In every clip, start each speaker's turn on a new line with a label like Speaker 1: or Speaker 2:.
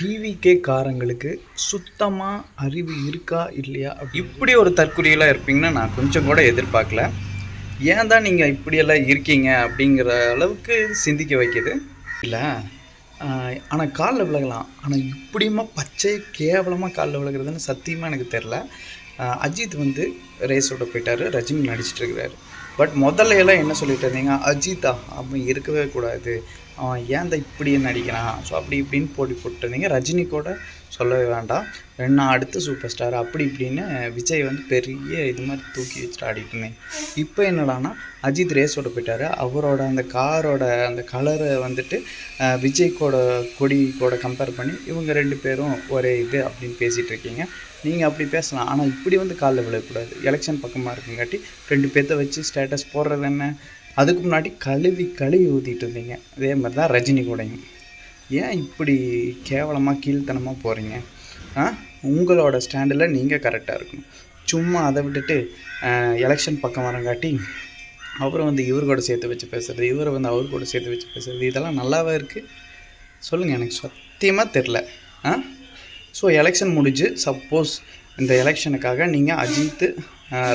Speaker 1: TVK காரங்களுக்கு சுத்தமாக அறிவு இருக்கா இல்லையா இப்படி ஒரு தற்குறியெல்லாம் இருப்பீங்கன்னா நான் கொஞ்சம் கூட எதிர்பார்க்கல. ஏன் தான் நீங்கள் இப்படியெல்லாம் இருக்கீங்க அப்படிங்கிற அளவுக்கு சிந்திக்க வைக்கிது இல்லை. ஆனால் காலில் விலகலாம், ஆனால் இப்படியுமா பச்சை கேவலமாக காலில் விலகிறதுன்னு சத்தியமாக எனக்கு தெரில. அஜித் வந்து ரேஸோட போயிட்டார், ரஜினி நடிச்சிட்டு இருக்கிறாரு. பட் முதல்ல எல்லாம் என்ன சொல்லிட்டு இருந்தீங்க, அஜித்தா அவன் இருக்கவே கூடாது, அவன் ஏன் தான் இப்படியே நடிக்கிறான், ஸோ அப்படி இப்படின்னு போட்டி போட்டுருந்தீங்க. ரஜினி கூட சொல்லவே வேண்டாம், நான் அடுத்த சூப்பர் ஸ்டார் அப்படி இப்படின்னு விஜய் வந்து பெரிய இது மாதிரி தூக்கி வச்சுட்டு ஆடிட்டு இருந்தேன். இப்போ என்னடானா அஜித் ரேஸோட போயிட்டார், அவரோட அந்த காரோட அந்த கலரை வந்துட்டு விஜய்கோட கொடி கூட கம்பேர் பண்ணி இவங்க ரெண்டு பேரும் ஒரே இது அப்படின்னு பேசிகிட்டு இருக்கீங்க. நீங்கள் அப்படி பேசலாம், ஆனால் இப்படி வந்து காலில் விழக்கூடாது. எலெக்ஷன் பக்கமாக இருக்குங்காட்டி ரெண்டு பேர்த்த வச்சு ஸ்டேட்டஸ் போடுறது என்ன. அதுக்கு முன்னாடி கழுவி ஊற்றிட்டு இருந்தீங்க. அதே மாதிரி தான் ரஜினி கூடயும். ஏன் இப்படி கேவலமாக கீழ்த்தனமாக போகிறீங்க? உங்களோட ஸ்டாண்டில் நீங்கள் கரெக்டாக இருக்கணும். சும்மா அதை விட்டுட்டு எலெக்ஷன் பக்கம் வரங்காட்டி அவரை வந்து இவர் கூட சேர்த்து வச்சு பேசுகிறது, இவரை வந்து அவர் கூட சேர்த்து வச்சு பேசுகிறது, இதெல்லாம் நல்லாவே இருக்குது? சொல்லுங்கள், எனக்கு சத்தியமாக தெரில. ஸோ எலெக்ஷன் முடிஞ்சு சப்போஸ் இந்த எலெக்ஷனுக்காக நீங்கள் அஜித்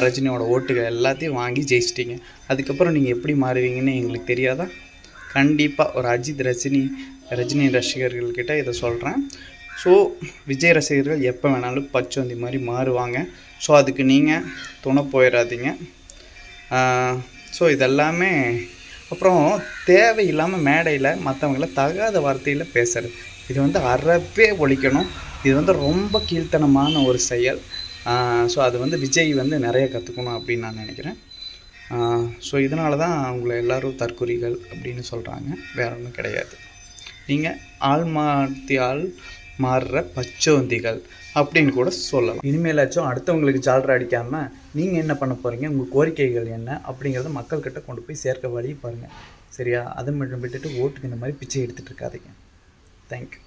Speaker 1: ரஜினியோட ஓட்டுகள் எல்லாத்தையும் வாங்கி ஜெயிச்சிட்டிங்க. அதுக்கப்புறம் நீங்கள் எப்படி மாறுவீங்கன்னு எங்களுக்கு தெரியாதா? கண்டிப்பாக ஒரு அஜித் ரஜினி ரசிகர்கள்கிட்ட இதை சொல்கிறேன். ஸோ விஜய் ரசிகர்கள் எப்போ வேணாலும் பச்சோந்தி மாதிரி மாறுவாங்க. ஸோ அதுக்கு நீங்கள் துணை போயிடாதீங்க. ஸோ இதெல்லாமே அப்புறம் தேவையில்லாமல் மேடையில் மற்றவங்கள தகாத வார்த்தையில் பேசுகிறது, இது வந்து அறவே ஒழிக்கணும். இது வந்து ரொம்ப கீழ்த்தனமான ஒரு செயல். ஸோ அது வந்து விஜய் வந்து நிறைய கற்றுக்கணும் அப்படின்னு நான் நினைக்கிறேன். ஸோ இதனால தான் அவங்கள எல்லோரும் தற்குறிகள் அப்படின்னு சொல்கிறாங்க, வேற ஒன்றும் கிடையாது. நீங்கள் ஆள் மாறுற பச்சோந்திகள் அப்படின்னு கூட சொல்லலாம். இனிமேலாச்சும் அடுத்தவங்களுக்கு ஜால்ரா அடிக்காமல் நீங்கள் என்ன பண்ண போகிறீங்க, உங்கள் கோரிக்கைகள் என்ன அப்படிங்கிறத மக்கள்கிட்ட கொண்டு போய் சேர்க்க வழி பாருங்கள், சரியா? அதை மட்டும் விட்டுட்டு ஓட்டுக்கு இந்த மாதிரி பிச்சை எடுத்துகிட்டு இருக்காதீங்க. தேங்க்யூ.